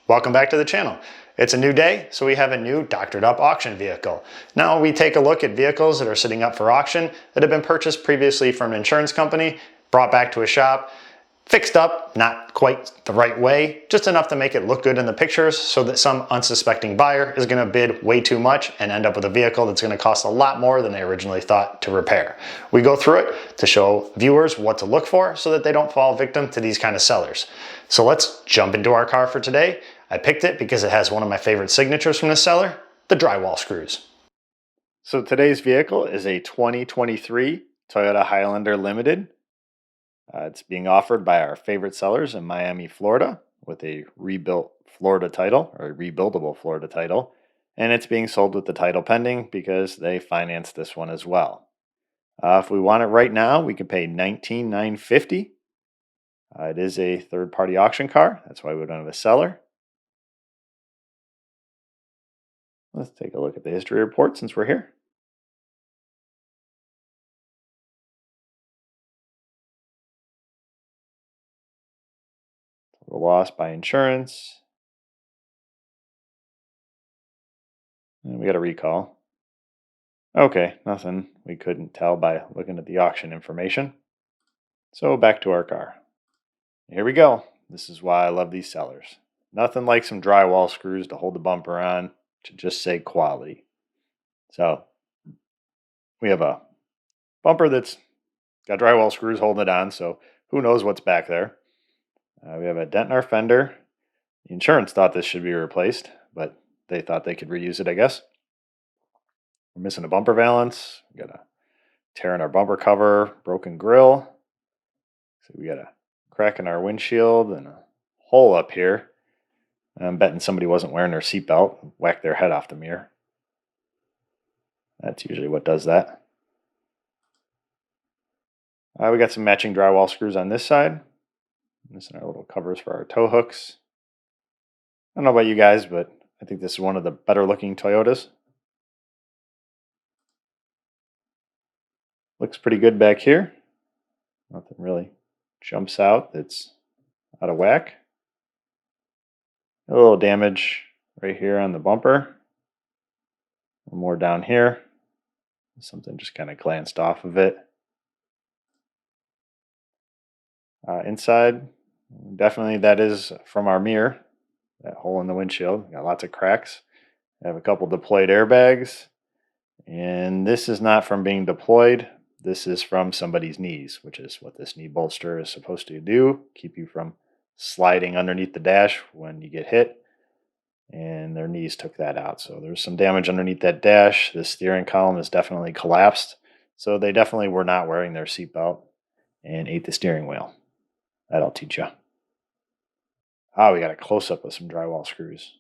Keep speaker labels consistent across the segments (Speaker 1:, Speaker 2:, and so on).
Speaker 1: Welcome back to the channel. It's a new day, so we have a new doctored up auction vehicle. Now we take a look at vehicles that are sitting up for auction that have been purchased previously from an insurance company, brought back to a shop, fixed up, not quite the right way, just enough to make it look good in the pictures so that some unsuspecting buyer is going to bid way too much and end up with a vehicle that's going to cost a lot more than they originally thought to repair. We go through it to show viewers what to look for so that they don't fall victim to these kind of sellers. So let's jump into our car for today. I picked it because it has one of my favorite signatures from the seller, the drywall screws. So today's vehicle is a 2023 Toyota Highlander Limited. It's being offered by our favorite sellers in Miami, Florida, with a rebuilt Florida title, or a rebuildable Florida title, and it's being sold with the title pending because they financed this one as well. If we want it right now, we can pay $19,950. It is a third-party auction car. That's why we don't have a seller. Let's take a look at the history report since we're here. Total loss by insurance. And we got a recall. Okay, nothing we couldn't tell by looking at the auction information. So back to our car. Here we go. This is why I love these sellers. Nothing like some drywall screws to hold the bumper on to just say quality. So we have a bumper that's got drywall screws holding it on, so who knows what's back there. We have a dent in our fender. The insurance thought this should be replaced, but they thought they could reuse it, I guess. We're missing a bumper valance. We got a tear in our bumper cover, broken grill. So we got a crack in our windshield and a hole up here. I'm betting somebody wasn't wearing their seatbelt, whacked their head off the mirror. That's usually what does that. We got some matching drywall screws on this side. Missing our little covers for our tow hooks. I don't know about you guys, but I think this is one of the better looking Toyotas. Looks pretty good back here. Nothing really jumps out that's out of whack. A little damage right here on the bumper. One more down here. Something just kind of glanced off of it. Inside, definitely that is from our mirror. That hole in the windshield. Got lots of cracks. I have a couple deployed airbags. And this is not from being deployed. This is from somebody's knees, which is what this knee bolster is supposed to do. Keep you from sliding underneath the dash when you get hit. And their knees took that out. So there's some damage underneath that dash. The steering column is definitely collapsed. So they definitely were not wearing their seatbelt and ate the steering wheel. That'll teach you. We got a close-up with some drywall screws.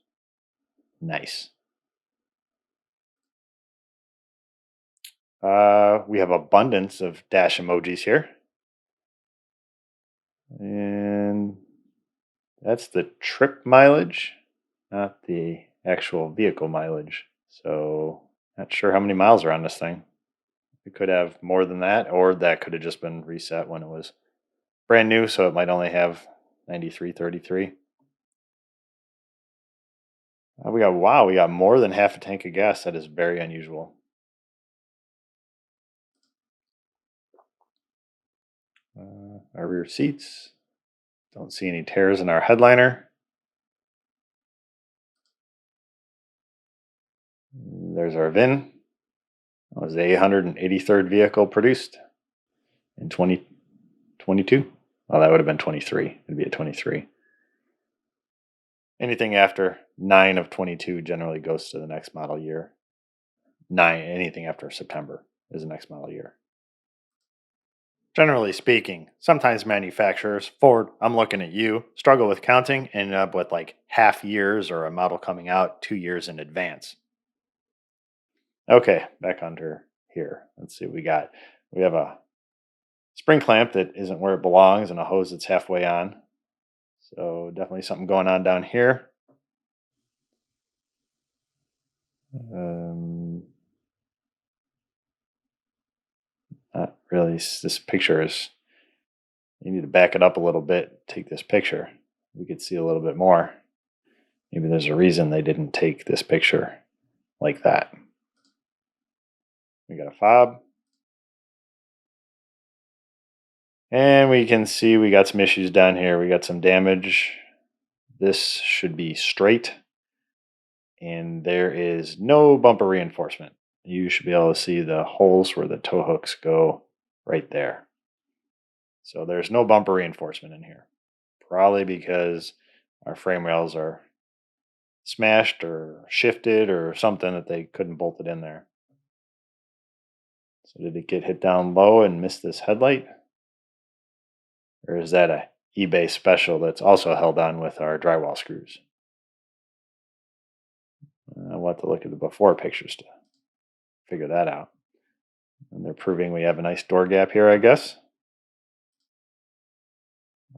Speaker 1: Nice. We have abundance of dash emojis here. And that's the trip mileage, not the actual vehicle mileage. So not sure how many miles are on this thing. We could have more than that, or that could have just been reset when it was brand new, so it might only have 9333. We got more than half a tank of gas. That is very unusual. Our rear seats. Don't see any tears in our headliner. There's our VIN. That was the 883rd vehicle produced in 2022. Well, that would have been 23. It'd be a 23. Anything after 9 of 22 generally goes to the next model year. Anything after September is the next model year. Generally speaking, sometimes manufacturers, Ford, I'm looking at you, struggle with counting and end up with like half years or a model coming out 2 years in advance. Okay, back under here. Let's see what we got. We have a spring clamp that isn't where it belongs and a hose that's halfway on. So definitely something going on down here. Not really. This picture is, you need to back it up a little bit, take this picture. We could see a little bit more. Maybe there's a reason they didn't take this picture like that. We got a fob. And we can see we got some issues down here. We got some damage. This should be straight. And there is no bumper reinforcement. You should be able to see the holes where the tow hooks go right there. So there's no bumper reinforcement in here. Probably because our frame rails are smashed or shifted or something that they couldn't bolt it in there. So did it get hit down low and miss this headlight? Or is that a eBay special that's also held on with our drywall screws? We'll have to look at the before pictures to figure that out. And they're proving we have a nice door gap here, I guess.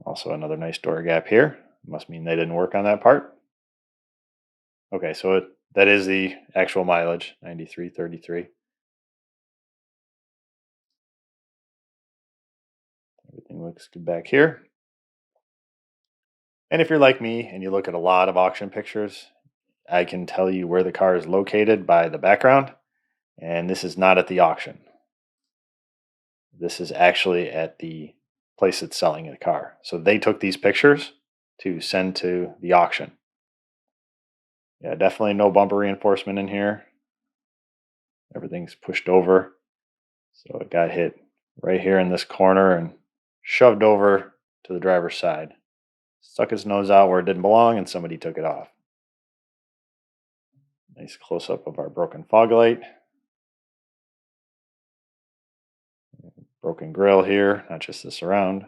Speaker 1: Also another nice door gap here. Must mean they didn't work on that part. Okay, so that is the actual mileage, 9333. Everything looks good back here. And if you're like me and you look at a lot of auction pictures, I can tell you where the car is located by the background. And this is not at the auction. This is actually at the place that's selling the car. So they took these pictures to send to the auction. Yeah, definitely no bumper reinforcement in here. Everything's pushed over. So it got hit right here in this corner and shoved over to the driver's side. Stuck its nose out where it didn't belong and somebody took it off. Nice close-up of our broken fog light. Broken grill here, not just the surround.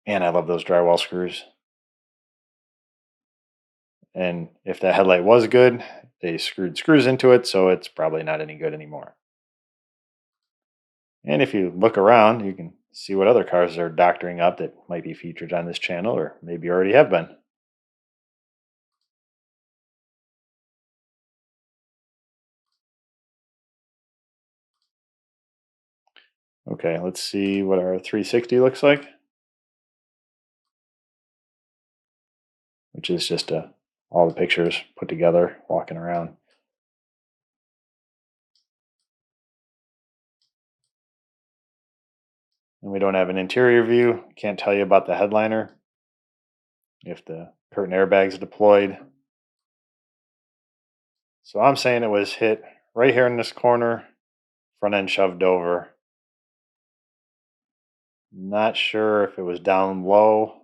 Speaker 1: And I love those drywall screws. And if that headlight was good, they screwed screws into it, so it's probably not any good anymore. And if you look around, you can see what other cars are doctoring up that might be featured on this channel or maybe already have been. Okay, let's see what our 360 looks like, which is just all the pictures put together walking around. And we don't have an interior view. Can't tell you about the headliner, if the curtain airbag's deployed. So I'm saying it was hit right here in this corner, front end shoved over. Not sure if it was down low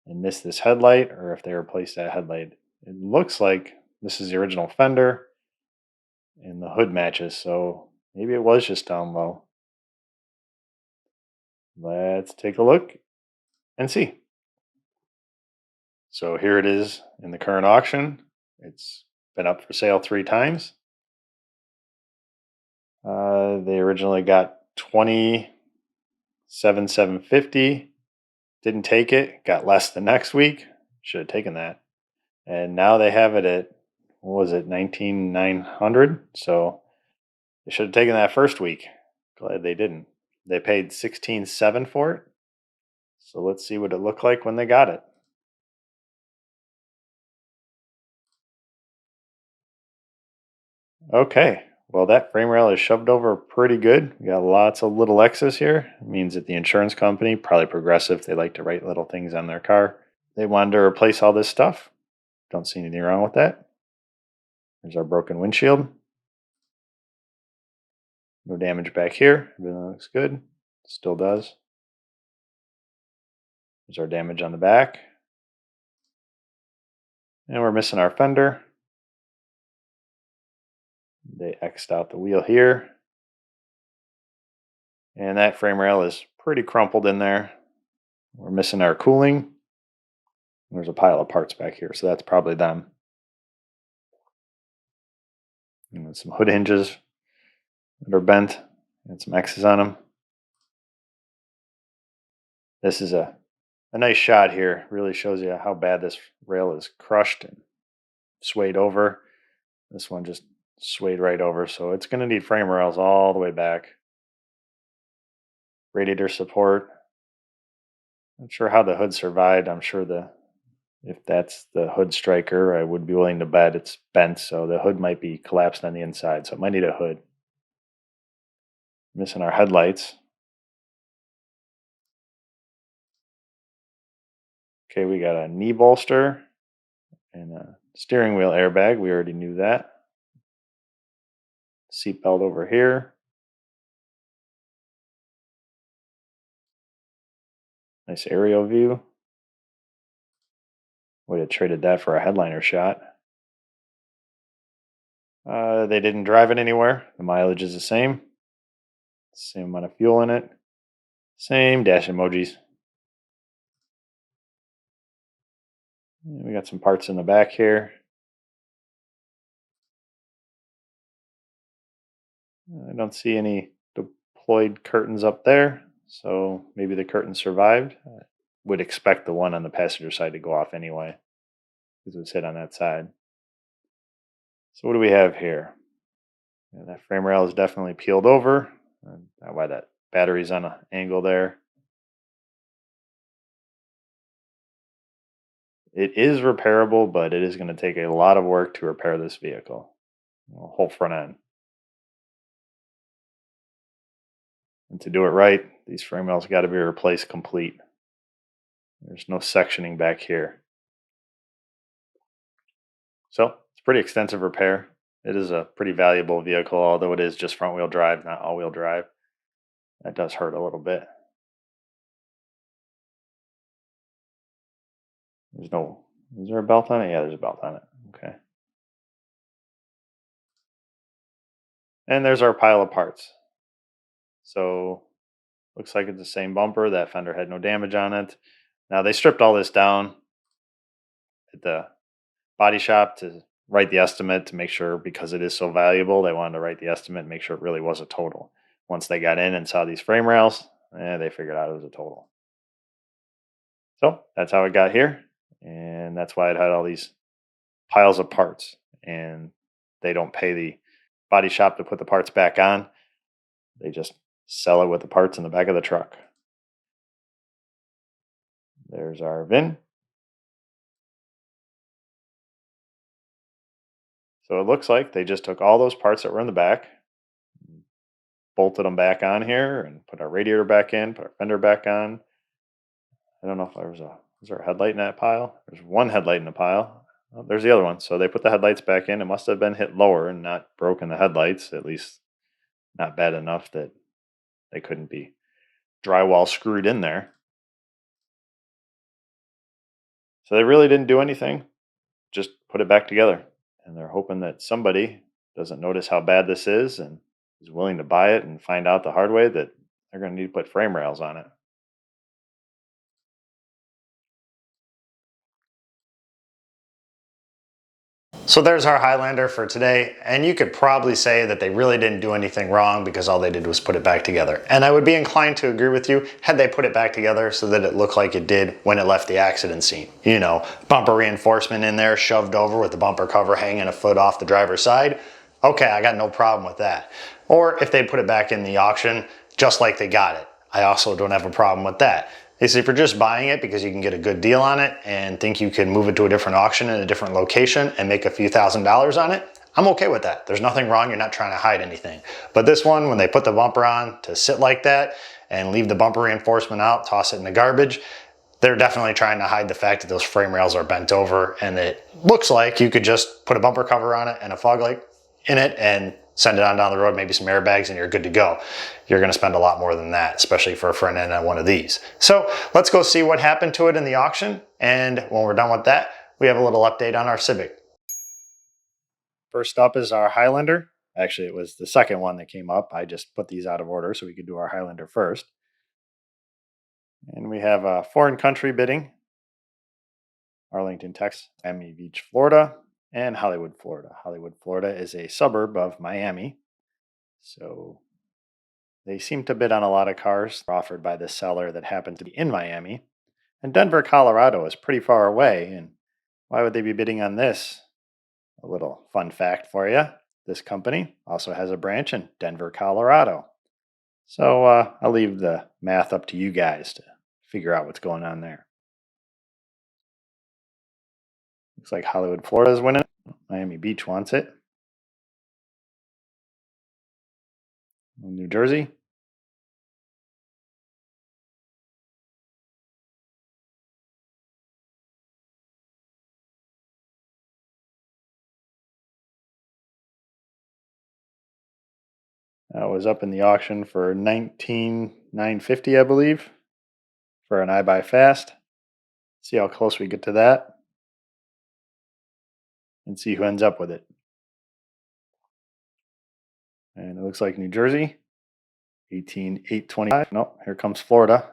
Speaker 1: and missed this headlight or if they replaced that headlight. It looks like this is the original fender and the hood matches, so maybe it was just down low. Let's take a look and see. So here it is in the current auction. It's been up for sale 3 times. They originally got 27,750. Didn't take it. Got less the next week. Should have taken that. And now they have it at, what was it, 19,900. So they should have taken that first week. Glad they didn't. They paid 16,700 for it. So let's see what it looked like when they got it. Okay, well, that frame rail is shoved over pretty good. We got lots of little X's here. It means that the insurance company, probably Progressive, they like to write little things on their car. They wanted to replace all this stuff. Don't see anything wrong with that. There's our broken windshield. No damage back here. Everything looks good. Still does. There's our damage on the back. And we're missing our fender. They X'd out the wheel here. And that frame rail is pretty crumpled in there. We're missing our cooling. There's a pile of parts back here, so that's probably them. And some hood hinges that are bent and some X's on them. This is a nice shot here. Really shows you how bad this rail is crushed and swayed over. This one just swayed right over, so it's going to need frame rails all the way back. Radiator support. Not sure how the hood survived. I'm sure if that's the hood striker, I would be willing to bet it's bent, so the hood might be collapsed on the inside, so it might need a hood. Missing our headlights. Okay, we got a knee bolster and a steering wheel airbag. We already knew that. Seatbelt over here. Nice aerial view. Would have traded that for a headliner shot. They didn't drive it anywhere. The mileage is the same. Same amount of fuel in it. Same dash emojis. We got some parts in the back here. I don't see any deployed curtains up there, so maybe the curtain survived. I would expect the one on the passenger side to go off anyway, because it would sit on that side. So what do we have here? Yeah, that frame rail is definitely peeled over. Why that battery's on an angle there. It is repairable, but it is going to take a lot of work to repair this vehicle. Whole front end. And to do it right, these frame rails got to be replaced complete. There's no sectioning back here. So it's pretty extensive repair. It is a pretty valuable vehicle, although it is just front wheel drive, not all wheel drive. That does hurt a little bit. Is there a belt on it? Yeah, there's a belt on it. Okay. And there's our pile of parts. So looks like it's the same bumper. That fender had no damage on it. Now they stripped all this down at the body shop to write the estimate to make sure, because it is so valuable, they wanted to write the estimate and make sure it really was a total. Once they got in and saw these frame rails, they figured out it was a total. So that's how it got here. And that's why it had all these piles of parts. And they don't pay the body shop to put the parts back on. They just sell it with the parts in the back of the truck. There's our VIN. So it looks like they just took all those parts that were in the back, bolted them back on here, and put our radiator back in, put our fender back on. I don't know if was there a headlight in that pile? There's one headlight in the pile. Oh, there's the other one. So they put the headlights back in. It must have been hit lower and not broken the headlights, at least not bad enough that they couldn't be drywall screwed in there. So they really didn't do anything, just put it back together. And they're hoping that somebody doesn't notice how bad this is and is willing to buy it and find out the hard way that they're going to need to put frame rails on it. So there's our Highlander for today, and you could probably say that they really didn't do anything wrong because all they did was put it back together. And I would be inclined to agree with you had they put it back together so that it looked like it did when it left the accident scene. You know, bumper reinforcement in there, shoved over with the bumper cover hanging a foot off the driver's side. Okay, I got no problem with that. Or if they put it back in the auction just like they got it. I also don't have a problem with that. Is if you're just buying it because you can get a good deal on it and think you can move it to a different auction in a different location and make a few $1,000s on it, I'm okay with that. There's nothing wrong. You're not trying to hide anything. But this one, when they put the bumper on to sit like that and leave the bumper reinforcement out, toss it in the garbage, they're definitely trying to hide the fact that those frame rails are bent over, and it looks like you could just put a bumper cover on it and a fog light in it and send it on down the road, maybe some airbags, and you're good to go. You're gonna spend a lot more than that, especially for a front end on one of these. So let's go see what happened to it in the auction. And when we're done with that, we have a little update on our Civic. First up is our Highlander. Actually, it was the second one that came up. I just put these out of order so we could do our Highlander first. And we have a foreign country bidding: Arlington, Texas, Miami Beach, Florida, and Hollywood, Florida. Hollywood, Florida is a suburb of Miami. So they seem to bid on a lot of cars offered by the seller that happened to be in Miami. And Denver, Colorado is pretty far away. And why would they be bidding on this? A little fun fact for you. This company also has a branch in Denver, Colorado. So I'll leave the math up to you guys to figure out what's going on there. Looks like Hollywood, Florida is winning. Miami Beach wants it. New Jersey. That was up in the auction for $19,950, I believe, for an iBuy Fast. See how close we get to that and see who ends up with it. And it looks like New Jersey, 18,825. Nope, here comes Florida.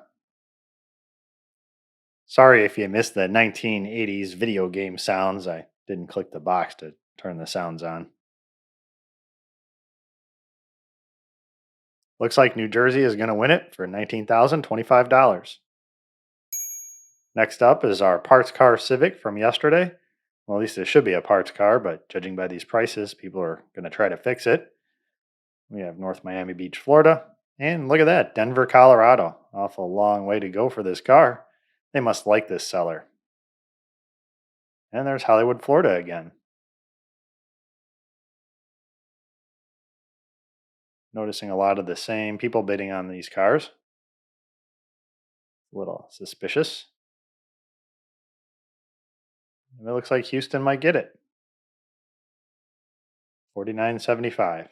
Speaker 1: Sorry if you missed the 1980s video game sounds. I didn't click the box to turn the sounds on. Looks like New Jersey is going to win it for $19,025. Next up is our parts car Civic from yesterday. Well, at least it should be a parts car, but judging by these prices, people are going to try to fix it. We have North Miami Beach, Florida. And look at that, Denver, Colorado. Awful long way to go for this car. They must like this seller. And there's Hollywood, Florida again. Noticing a lot of the same people bidding on these cars. A little suspicious. It looks like Houston might get it. $49.75.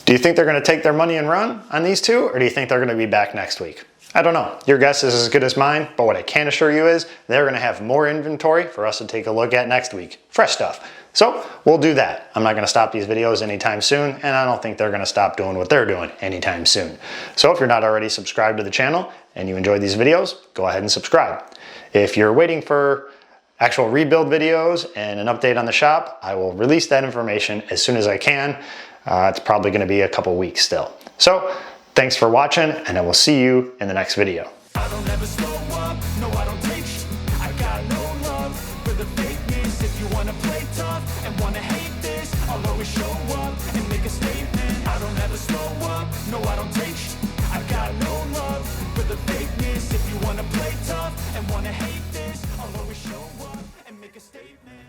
Speaker 1: Do you think they're going to take their money and run on these two, or do you think they're going to be back next week? I don't know. Your guess is as good as mine, but what I can assure you is they're going to have more inventory for us to take a look at next week. Fresh stuff. So we'll do that. I'm not going to stop these videos anytime soon, and I don't think they're going to stop doing what they're doing anytime soon. So if you're not already subscribed to the channel and you enjoy these videos, go ahead and subscribe. If you're waiting for actual rebuild videos and an update on the shop, I will release that information as soon as I can. It's probably going to be a couple weeks still. So thanks for watching, and I will see you in the next video.
Speaker 2: I don't ever slow up, no I don't take I got no love for the fakeness. If you wanna play tough and wanna hate this, I'll always show up and make a statement. I don't ever slow up, no I don't take I got no love for the fakeness. If you wanna play tough and wanna hate this, I'll always show up and make a statement.